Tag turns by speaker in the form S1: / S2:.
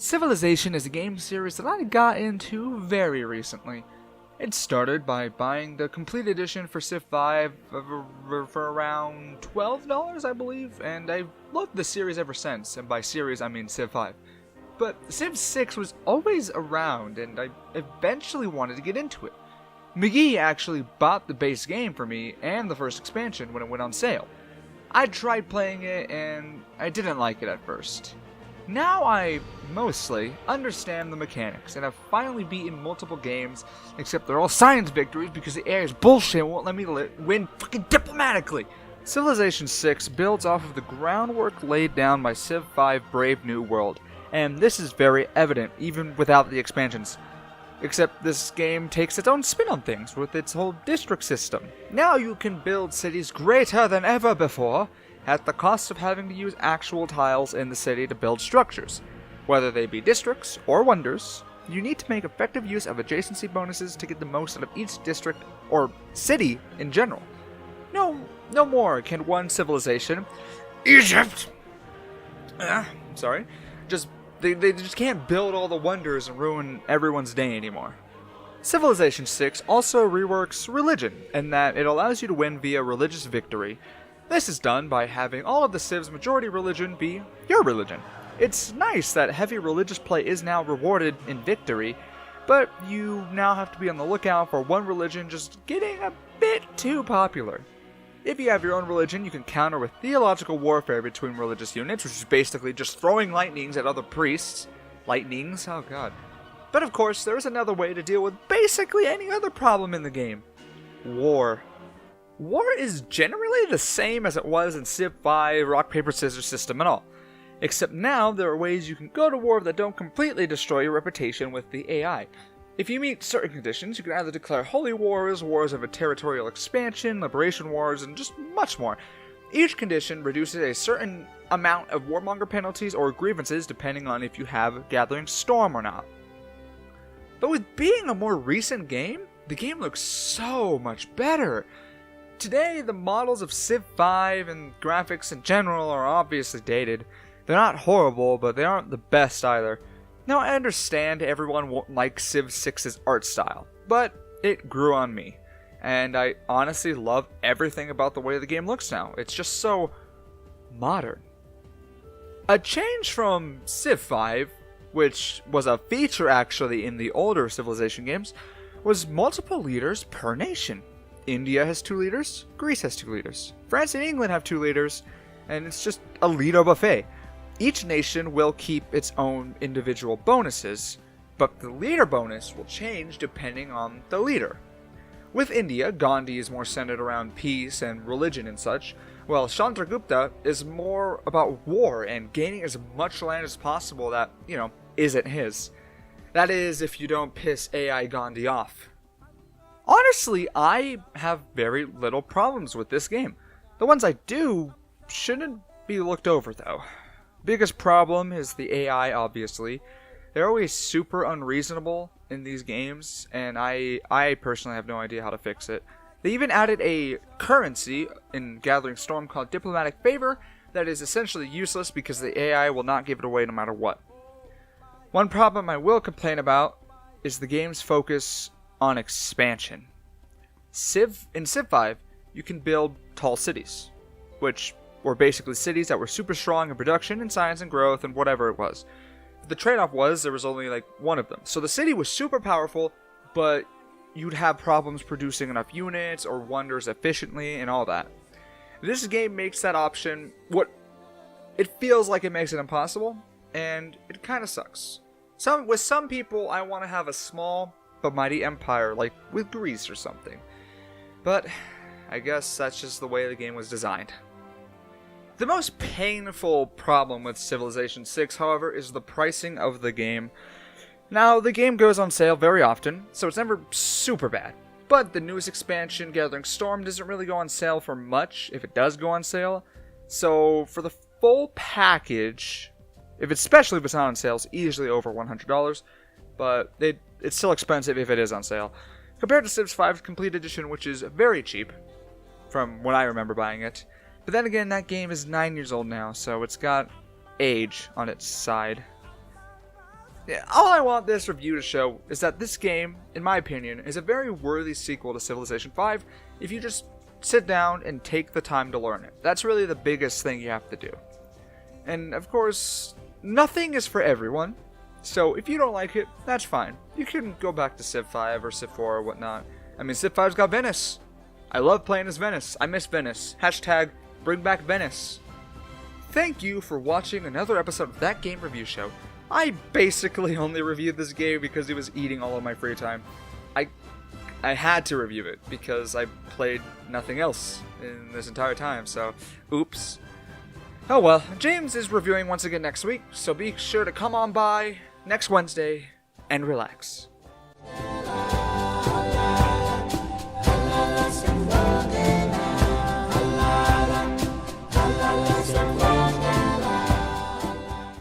S1: Civilization is a game series that I got into very recently. It started by buying the complete edition for Civ 5 for around $12, I believe, and I've loved the series ever since, and by series I mean Civ 5. But Civ 6 was always around, and I eventually wanted to get into it. McGee actually bought the base game for me and the first expansion when it went on sale. I tried playing it, and I didn't like it at first. Now I mostly understand the mechanics and have finally beaten multiple games, except they're all science victories because the AI is bullshit and won't let me win fucking diplomatically. Civilization 6 builds off of the groundwork laid down by Civ 5 Brave New World, and this is very evident even without the expansions. Except this game takes its own spin on things with its whole district system. Now you can build cities greater than ever before, at the cost of having to use actual tiles in the city to build structures. Whether they be districts or wonders, you need to make effective use of adjacency bonuses to get the most out of each district or city in general. No more can one civilization, Egypt, they just can't build all the wonders and ruin everyone's day anymore. Civilization 6 also reworks religion, in that it allows you to win via religious victory. This is done by having all of the Civ's majority religion be your religion. It's nice that heavy religious play is now rewarded in victory, but you now have to be on the lookout for one religion just getting a bit too popular. If you have your own religion, you can counter with theological warfare between religious units, which is basically just throwing lightnings at other priests. Lightnings? Oh god. But of course, there is another way to deal with basically any other problem in the game. War. War is generally the same as it was in Civ 5, rock, paper, scissors system and all. Except now, there are ways you can go to war that don't completely destroy your reputation with the AI. If you meet certain conditions, you can either declare holy wars, wars of a territorial expansion, liberation wars, and just much more. Each condition reduces a certain amount of warmonger penalties or grievances depending on if you have Gathering Storm or not. But with being a more recent game, the game looks so much better. Today, the models of Civ 5 and graphics in general are obviously dated. They're not horrible, but they aren't the best either. Now, I understand everyone won't like Civ 6's art style, but it grew on me. And I honestly love everything about the way the game looks now. It's just so modern. A change from Civ 5, which was a feature actually in the older Civilization games, was multiple leaders per nation. India has 2 leaders, Greece has 2 leaders, France and England have 2 leaders, and it's just a leader buffet. Each nation will keep its own individual bonuses, but the leader bonus will change depending on the leader. With India, Gandhi is more centered around peace and religion and such, while Chandragupta is more about war and gaining as much land as possible that, isn't his. That is, if you don't piss AI Gandhi off. Honestly, I have very little problems with this game. The ones I do shouldn't be looked over, though. Biggest problem is the AI, obviously. They're always super unreasonable in these games, and I personally have no idea how to fix it. They even added a currency in Gathering Storm called Diplomatic Favor that is essentially useless because the AI will not give it away no matter what. One problem I will complain about is the game's focus on expansion. In Civ 5, you can build tall cities, which were basically cities that were super strong in production and science and growth and whatever it was. The trade-off was there was only one of them. So the city was super powerful, but you'd have problems producing enough units or wonders efficiently and all that. This game makes that option it feels like it makes it impossible, and it kind of sucks. With some people, I want to have a small but mighty empire, like with Greece or something. But I guess that's just the way the game was designed. The most painful problem with Civilization 6, however, is the pricing of the game. Now, the game goes on sale very often, so it's never super bad. But the newest expansion, Gathering Storm, doesn't really go on sale for much, if it does go on sale. So, for the full package, especially if it's not on sale, it's easily over $100. But it's still expensive if it is on sale. Compared to Civ 5's Complete Edition, which is very cheap, from when I remember buying it. But then again, that game is 9 years old now, so it's got age on its side. Yeah, all I want this review to show is that this game, in my opinion, is a very worthy sequel to Civilization V if you just sit down and take the time to learn it. That's really the biggest thing you have to do. And of course, nothing is for everyone, so if you don't like it, that's fine. You can go back to Civ 5 or Civ 4 or whatnot. I mean, Civ 5's got Venice. I love playing as Venice. I miss Venice. Hashtag bring back Venice. Thank you for watching another episode of That Game Review Show. I basically only reviewed this game because it was eating all of my free time. I had to review it because I played nothing else in this entire time, so oops. Oh well, James is reviewing once again next week, so be sure to come on by next Wednesday and relax.